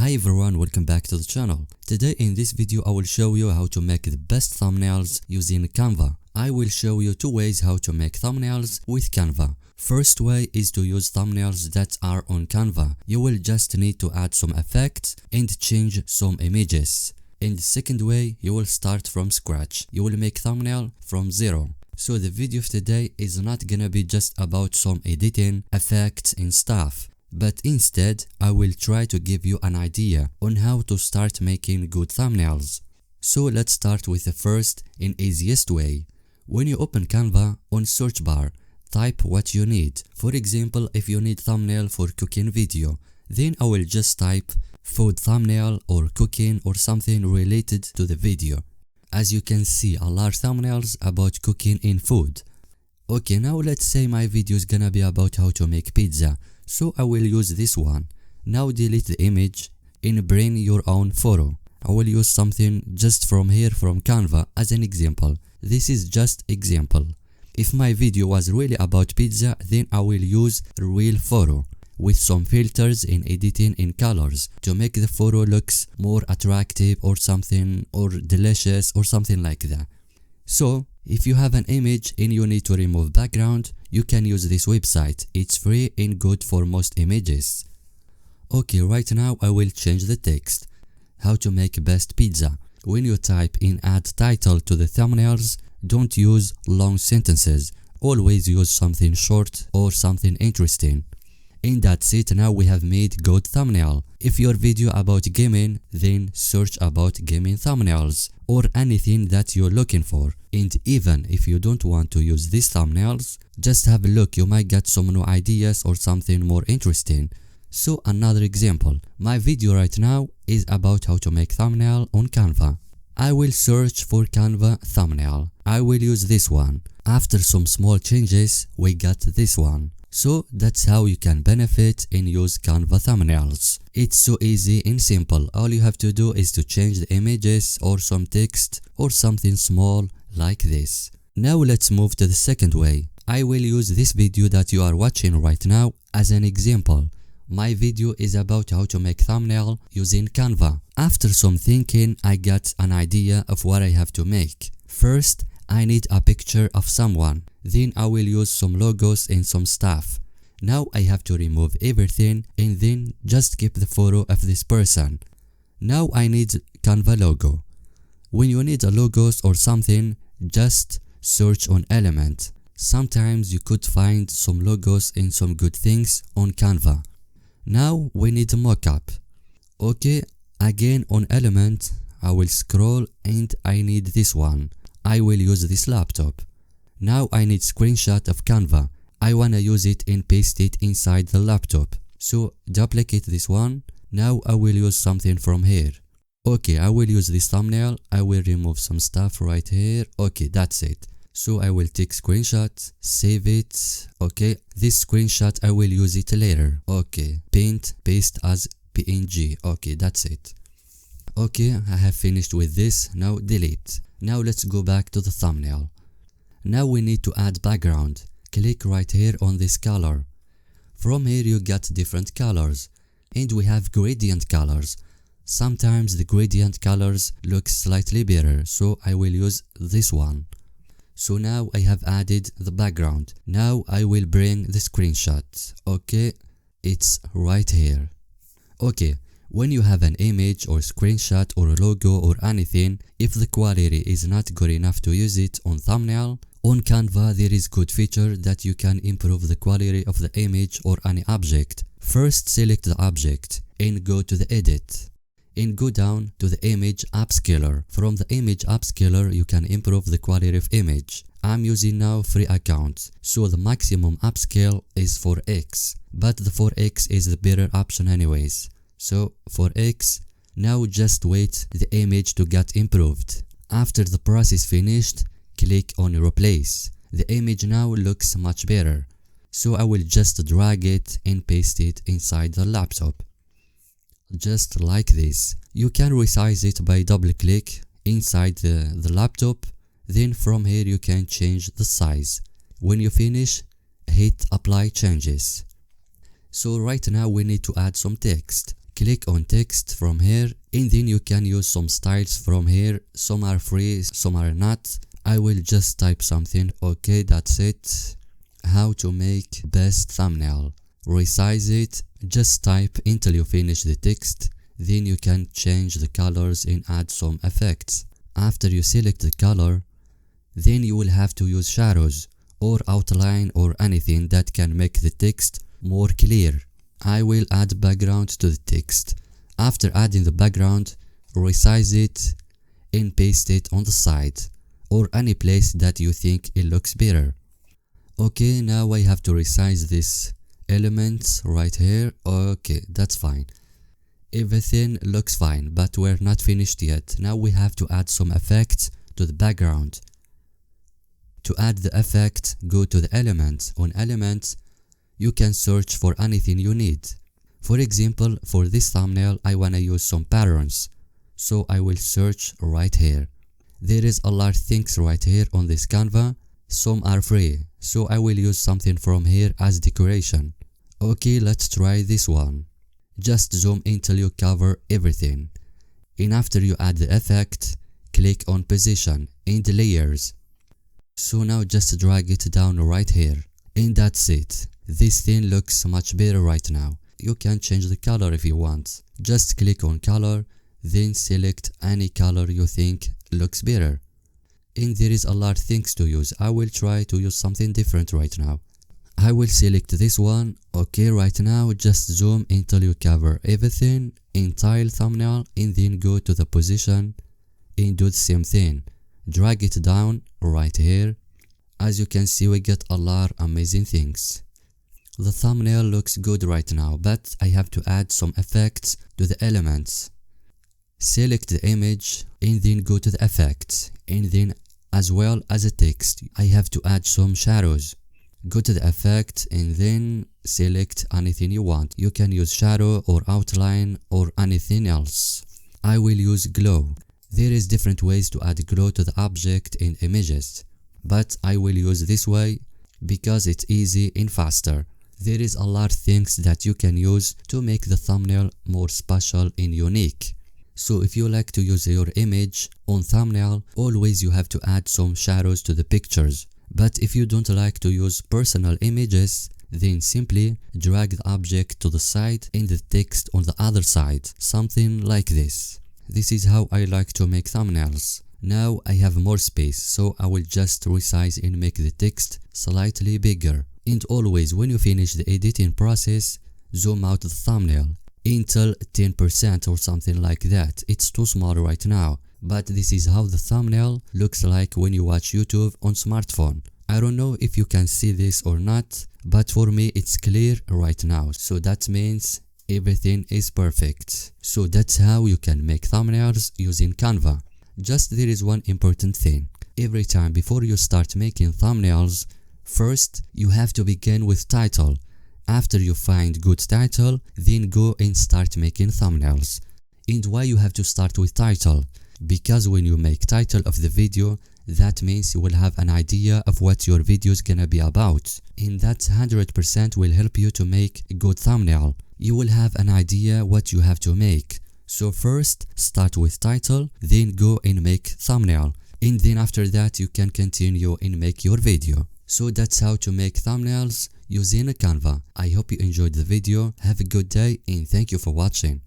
Hi everyone, welcome back to the channel. Today in this video I will show you how to make the best thumbnails using Canva. I will show you two ways how to make thumbnails with Canva. First way is to use thumbnails that are on Canva. You will just need to add some effects and change some images. In the second way, you will start from scratch. You will make thumbnail from zero. So the video of today is not gonna be just about some editing, effects and stuff. But instead, I will try to give you an idea on how to start making good thumbnails. So let's start with the first and easiest way. When you open Canva, on search bar, type what you need. For example, if you need thumbnail for cooking video, then I will just type food thumbnail or cooking or something related to the video. As you can see, a lot of thumbnails about cooking in food. Okay, now let's say my video is gonna be about how to make pizza. So I will use this one. Now delete the image and bring your own photo. I will use something just from here from Canva as an example. This is just example. If my video was really about pizza, then I will use a real photo with some filters in editing in colors to make the photo looks more attractive or something, or delicious or something like that. So if you have an image and you need to remove background, you can use this website. It's free and good for most images. Okay, right now I will change the text. How to make best pizza. When you type in add title to the thumbnails, don't use long sentences. Always use something short or something interesting. And that's it, now we have made good thumbnail. If your video about gaming, then search about gaming thumbnails or anything that you're looking for. And even if you don't want to use these thumbnails, just have a look, you might get some new ideas or something more interesting. So another example, my video right now is about how to make thumbnail on Canva. I will search for Canva thumbnail. I will use this one. After some small changes, we got this one. So that's how you can benefit and use Canva thumbnails. It's so easy and simple. All you have to do is to change the images or some text or something small like this. Now let's move to the second way. I will use this video that you are watching right now as an example. My video is about how to make thumbnail using Canva. After some thinking, I got an idea of what I have to make. First, I need a picture of someone. Then I will use some logos and some stuff. Now I have to remove everything and then just keep the photo of this person. Now I need Canva logo. When you need a logos or something, just search on element. Sometimes you could find some logos and some good things on Canva. Now we need a mockup. Okay, again on element, I will scroll and I need this one. I will use this laptop. Now I need screenshot of Canva. I wanna use it and paste it inside the laptop. So duplicate this one. Now I will use something from here. Okay, I will use this thumbnail. I will remove some stuff right here. Okay, that's it. So I will take screenshot, save it. Okay, this screenshot I will use it later. Okay, paint, paste as PNG. Okay, that's it. Okay, I have finished with this. Now delete. Now let's go back to the thumbnail. Now we need to add background. Click right here on this color. From here you get different colors. And we have gradient colors. Sometimes the gradient colors look slightly better, so I will use this one. So now I have added the background. Now I will bring the screenshot. Okay, it's right here. Okay, when you have an image or screenshot or a logo or anything, if the quality is not good enough to use it on thumbnail, on Canva there is good feature that you can improve the quality of the image or any object. First select the object and go to the edit. And go down to the image upscaler. From the image upscaler you can improve the quality of image. I'm using now free account, so the maximum upscale is 4x, but the 4x is the better option anyways. So 4x, now just wait the image to get improved. After the process finished, click on replace. The image now looks much better. So I will just drag it and paste it inside the laptop. Just like this. You can resize it by double click inside the laptop. Then from here you can change the size. When you finish, hit apply changes. So right now we need to add some text. click on text from here, and then you can use some styles from here. Some are free, some are not. I will just type something. Okay, that's it. How to make best thumbnail. Resize it. Just type until you finish the text. Then you can change the colors and add some effects. After you select the color, then you will have to use shadows or outline or anything that can make the text more clear. I will add background to the text. After adding the background, resize it and paste it on the side or any place that you think it looks better. Okay, now I have to resize this element right here. Okay, that's fine. Everything looks fine, but we're not finished yet. Now we have to add some effects to the background. To add the effect, go to the element. On element, you can search for anything you need. For example, for this thumbnail, I wanna use some patterns. So I will search right here. There is a lot of things right here on this Canva. Some are free, so I will use something from here as decoration. Okay, let's try this one. Just zoom until you cover everything. And after you add the effect, click on position and layers. So now just drag it down right here. And that's it. This thing looks much better right now. You can change the color if you want. Just click on color, then select any color you think looks better. And there is a lot of things to use. I will try to use something different right now. I will select this one. Okay, right now just zoom until you cover everything, entire thumbnail, and then go to the position and do the same thing. Drag it down right here. As you can see, we get a lot of amazing things. The thumbnail looks good right now, but I have to add some effects to the elements. Select the image and then go to the effects, and then as well as the text, I have to add some shadows. Go to the effect and then select anything you want. You can use shadow or outline or anything else. I will use glow. There is different ways to add glow to the object in images, but I will use this way because it's easy and faster. There is a lot of things that you can use to make the thumbnail more special and unique. So if you like to use your image on thumbnail, always you have to add some shadows to the pictures. But if you don't like to use personal images, then simply drag the object to the side and the text on the other side, something like this. This is how I like to make thumbnails. Now I have more space, so I will just resize and make the text slightly bigger. And always when you finish the editing process, zoom out the thumbnail until 10% or something like that. It's too small right now, but this is how the thumbnail looks like when you watch YouTube on smartphone. I don't know if you can see this or not, but for me it's clear right now, so that means everything is perfect. So that's how you can make thumbnails using Canva. Just there is one important thing. Every time before you start making thumbnails, first you have to begin with title. After you find good title, then go and start making thumbnails. And why you have to start with title? Because when you make title of the video, that means you will have an idea of what your video is gonna be about, and that 100% will help you to make a good thumbnail. You will have an idea what you have to make. So first start with title, then go and make thumbnail, and then after that you can continue and make your video. So that's how to make thumbnails using Canva. I hope you enjoyed the video. Have a good day and thank you for watching.